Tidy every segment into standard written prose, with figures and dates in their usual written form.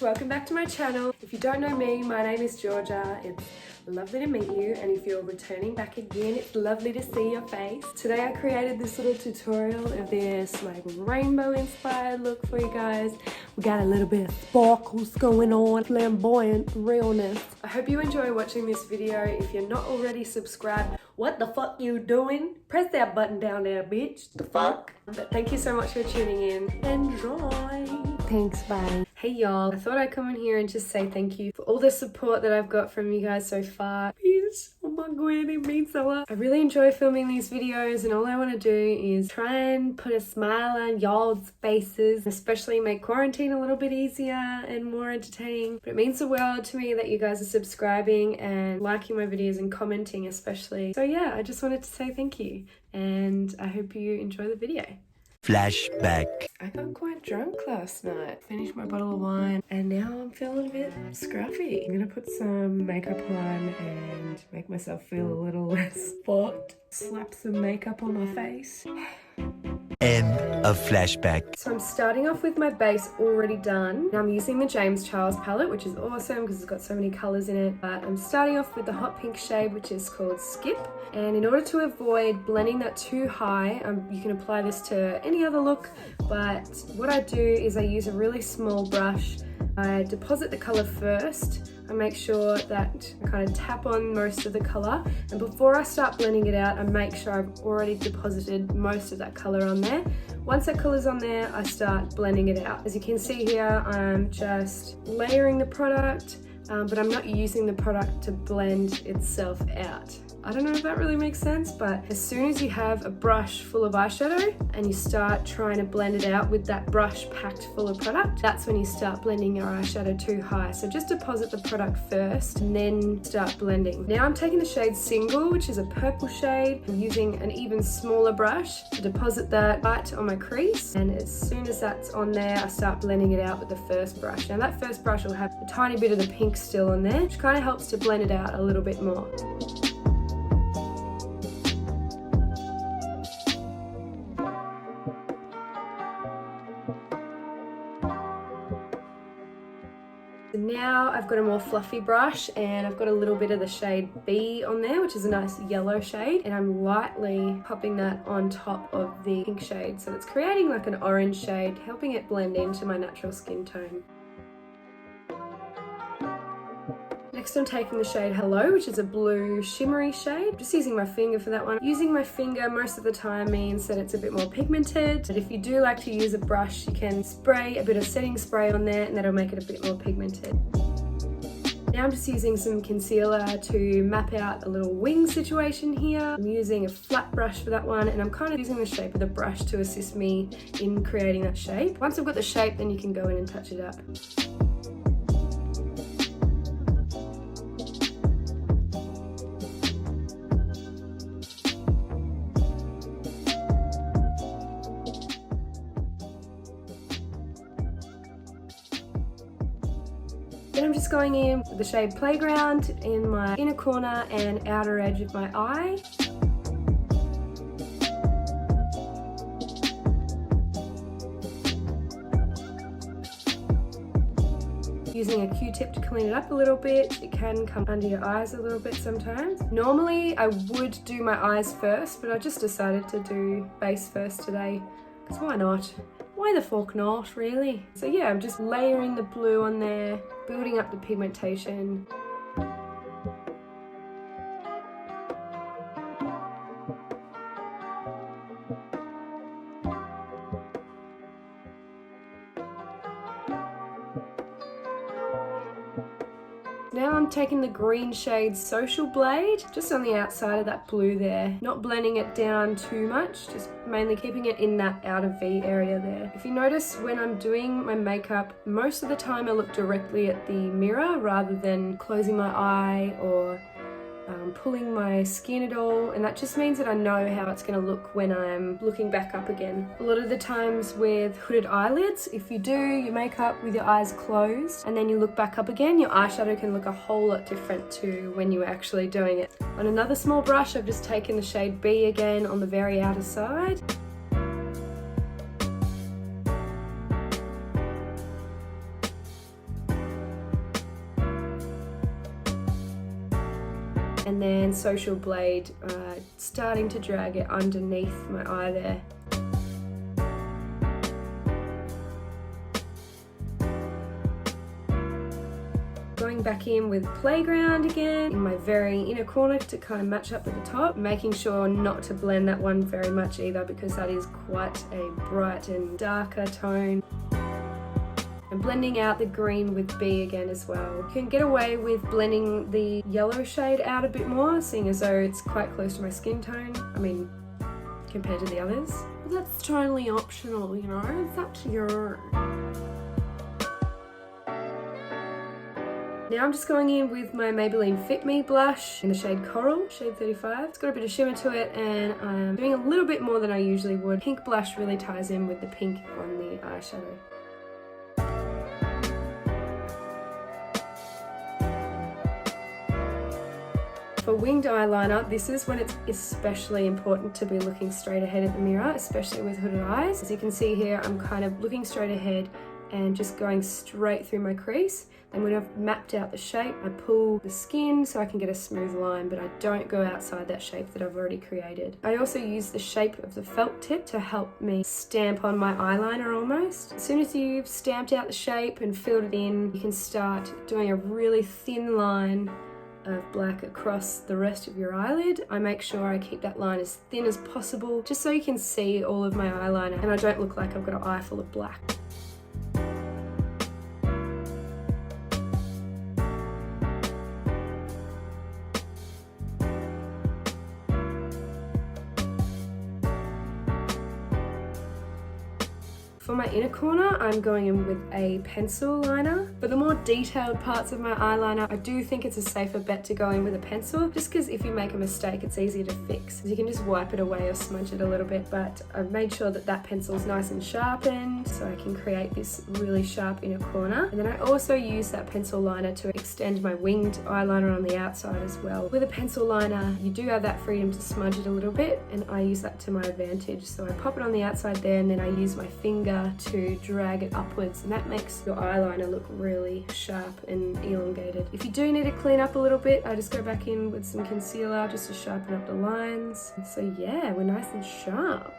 welcome back to my channel. If you don't know me, my name is Georgia. It's lovely to meet you, and if you're returning back again, it's lovely to see your face. Today I created this little tutorial of this like rainbow inspired look for you guys. We got a little bit of sparkles going on, flamboyant realness. I hope you enjoy watching this video. If you're not already subscribed, what the fuck you doing? Press that button down there, bitch. The fuck? But thank you so much for tuning in. Enjoy. Thanks, bye. Hey y'all, I thought I'd come in here and just say thank you for all the support that I've got from you guys so far. Please, oh my god, it means so much. I really enjoy filming these videos, and all I want to do is try and put a smile on y'all's faces, especially make quarantine a little bit easier and more entertaining. But it means the world to me that you guys are subscribing and liking my videos and commenting especially. So yeah, I just wanted to say thank you, and I hope you enjoy the video. Flashback. I got quite drunk last night. Finished my bottle of wine and now I'm feeling a bit scruffy. I'm gonna put some makeup on and make myself feel a little less spot. Slap some makeup on my face. End of flashback. So I'm starting off with my base already done. Now I'm using the James Charles palette, which is awesome because it's got so many colors in it. But I'm starting off with the hot pink shade, which is called Skip. And in order to avoid blending that too high, you can apply this to any other look. But what I do is I use a really small brush. I deposit the color first. I make sure that I kind of tap on most of the color, and before I start blending it out, I make sure I've already deposited most of that color on there. Once that color's on there, I start blending it out. As you can see here, I'm just layering the product, but I'm not using the product to blend itself out. I don't know if that really makes sense, but as soon as you have a brush full of eyeshadow and you start trying to blend it out with that brush packed full of product, that's when you start blending your eyeshadow too high. So just deposit the product first and then start blending. Now I'm taking the shade Single, which is a purple shade. I'm using an even smaller brush to deposit that right on my crease. And as soon as that's on there, I start blending it out with the first brush. Now that first brush will have a tiny bit of the pink still on there, which kind of helps to blend it out a little bit more. Now I've got a more fluffy brush and I've got a little bit of the shade B on there, which is a nice yellow shade, and I'm lightly popping that on top of the pink shade, so it's creating like an orange shade, helping it blend into my natural skin tone. Next I'm taking the shade Hello, which is a blue shimmery shade. I'm just using my finger for that one. Using my finger most of the time means that it's a bit more pigmented, but if you do like to use a brush, you can spray a bit of setting spray on there and that'll make it a bit more pigmented. Now I'm just using some concealer to map out a little wing situation here. I'm using a flat brush for that one, and I'm kind of using the shape of the brush to assist me in creating that shape. Once I've got the shape, then you can go in and touch it up. Then I'm just going in with the shade Playground in my inner corner and outer edge of my eye. Using a Q-tip to clean it up a little bit. It can come under your eyes a little bit sometimes. Normally I would do my eyes first, but I just decided to do base first today, because why not? Why the fuck not, really? So yeah, I'm just layering the blue on there, building up the pigmentation. Now I'm taking the green shade Social Blade, just on the outside of that blue there. Not blending it down too much, just mainly keeping it in that outer V area there. If you notice, when I'm doing my makeup, most of the time I look directly at the mirror rather than closing my eye or pulling my skin at all, and that just means that I know how it's going to look when I'm looking back up again. A lot of the times with hooded eyelids, if you do your makeup with your eyes closed and then you look back up again, your eyeshadow can look a whole lot different to when you were actually doing it. On another small brush, I've just taken the shade B again on the very outer side. and then Social Blade, starting to drag it underneath my eye there. Going back in with Playground again in my very inner corner to kind of match up with the top, making sure not to blend that one very much either because that is quite a bright and darker tone. And blending out the green with B again as well. You can get away with blending the yellow shade out a bit more, seeing as though it's quite close to my skin tone. I mean, compared to the others. But that's totally optional, you know, it's up to you. Now I'm just going in with my Maybelline Fit Me blush in the shade Coral, shade 35. It's got a bit of shimmer to it and I'm doing a little bit more than I usually would. Pink blush really ties in with the pink on the eyeshadow. For winged eyeliner, this is when it's especially important to be looking straight ahead at the mirror, especially with hooded eyes. As you can see here, I'm kind of looking straight ahead and just going straight through my crease. Then when I've mapped out the shape, I pull the skin so I can get a smooth line, but I don't go outside that shape that I've already created. I also use the shape of the felt tip to help me stamp on my eyeliner almost. As soon as you've stamped out the shape and filled it in, you can start doing a really thin line of black across the rest of your eyelid. I make sure I keep that line as thin as possible, just so you can see all of my eyeliner and I don't look like I've got an eye full of black. For my inner corner, I'm going in with a pencil liner. For the more detailed parts of my eyeliner, I do think it's a safer bet to go in with a pencil, just because if you make a mistake, it's easier to fix. You can just wipe it away or smudge it a little bit, but I've made sure that that pencil's nice and sharpened, so I can create this really sharp inner corner. And then I also use that pencil liner to extend my winged eyeliner on the outside as well. With a pencil liner, you do have that freedom to smudge it a little bit, and I use that to my advantage. So I pop it on the outside there, and then I use my finger to drag it upwards, and that makes your eyeliner look really sharp and elongated. If you do need to clean up a little bit, I just go back in with some concealer just to sharpen up the lines. So yeah, we're nice and sharp.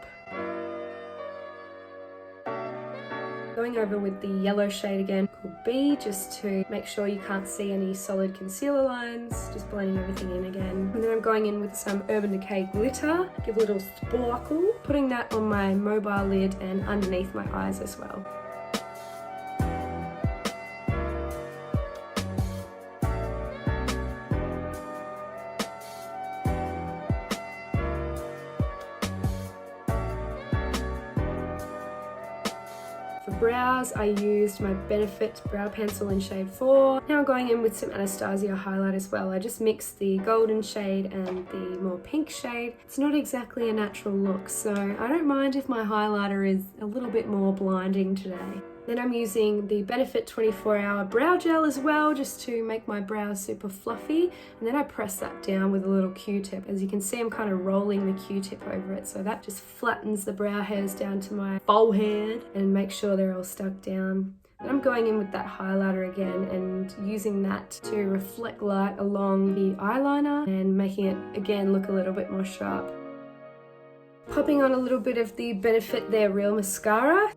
Going over with the yellow shade again, called B, just to make sure you can't see any solid concealer lines, just blending everything in again. And then I'm going in with some Urban Decay glitter, give a little sparkle, putting that on my mobile lid and underneath my eyes as well. Brows, I used my Benefit brow pencil in shade 4. Now I'm going in with some Anastasia highlight as well. I just mixed the golden shade and the more pink shade. It's not exactly a natural look, so I don't mind if my highlighter is a little bit more blinding today. Then I'm using the Benefit 24-hour brow gel as well, just to make my brows super fluffy. And then I press that down with a little Q-tip. As you can see, I'm kind of rolling the Q-tip over it, so that just flattens the brow hairs down to my forehead and make sure they're all stuck down. And I'm going in with that highlighter again and using that to reflect light along the eyeliner and making it again look a little bit more sharp. Popping on a little bit of the Benefit They're Real mascara.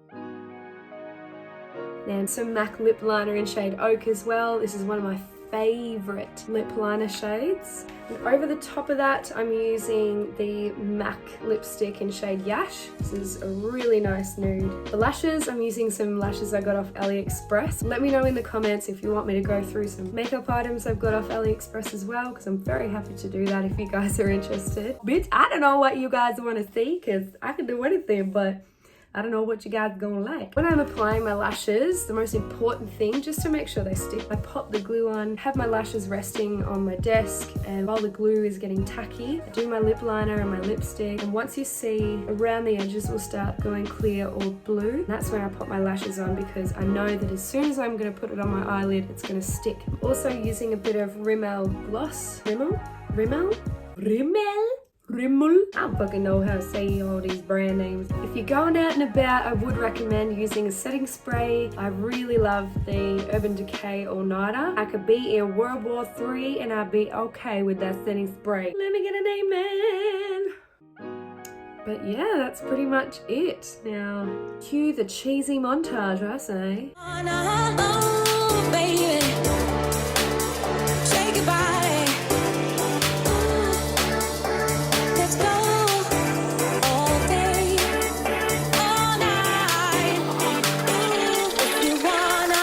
And some M.A.C lip liner in shade Oak as well. This is one of my favourite lip liner shades. And over the top of that, I'm using the M.A.C lipstick in shade Yash. This is a really nice nude. The lashes, I'm using some lashes I got off AliExpress. Let me know in the comments if you want me to go through some makeup items I've got off AliExpress as well, because I'm very happy to do that if you guys are interested. Bitch, I don't know what you guys want to see, because I can do anything, but I don't know what you guys are gonna like. When I'm applying my lashes, the most important thing, just to make sure they stick, I pop the glue on, have my lashes resting on my desk, and while the glue is getting tacky, I do my lip liner and my lipstick, and once you see around the edges will start going clear or blue, that's when I pop my lashes on, because I know that as soon as I'm gonna put it on my eyelid, it's gonna stick. I'm also using a bit of Rimmel gloss. Rimmel? Rimmel. I don't fucking know how to say all these brand names. If you're going out and about, I would recommend using a setting spray. I really love the Urban Decay All Nighter. I could be in World War III and I'd be okay with that setting spray. Let me get an amen. But yeah, that's pretty much it. Now, cue the cheesy montage, I say. Oh, baby. Shake your body. Let's go all day, all night. If you wanna.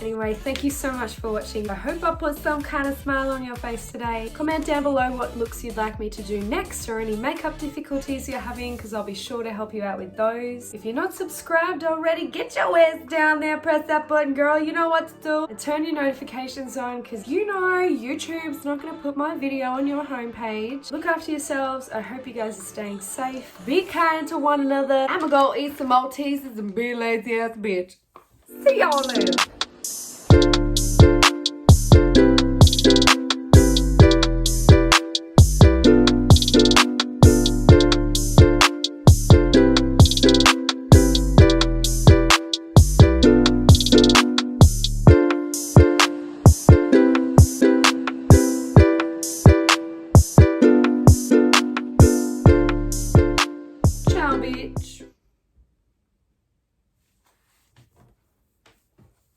Anyway, thank you so much for watching. I hope I put some kind of smile on your face today. Comment down below what looks you'd like me to do next or any makeup difficulties you're having, because I'll be sure to help you out with those. If you're not subscribed already, get your ass down there, press that button, girl. You know what to do. And turn your notifications on, because you know YouTube's not going to put my video on your homepage. Look after yourselves. I hope you guys are staying safe. Be kind to one another. I'ma go eat some Maltesers and be a lazy ass bitch. See y'all later.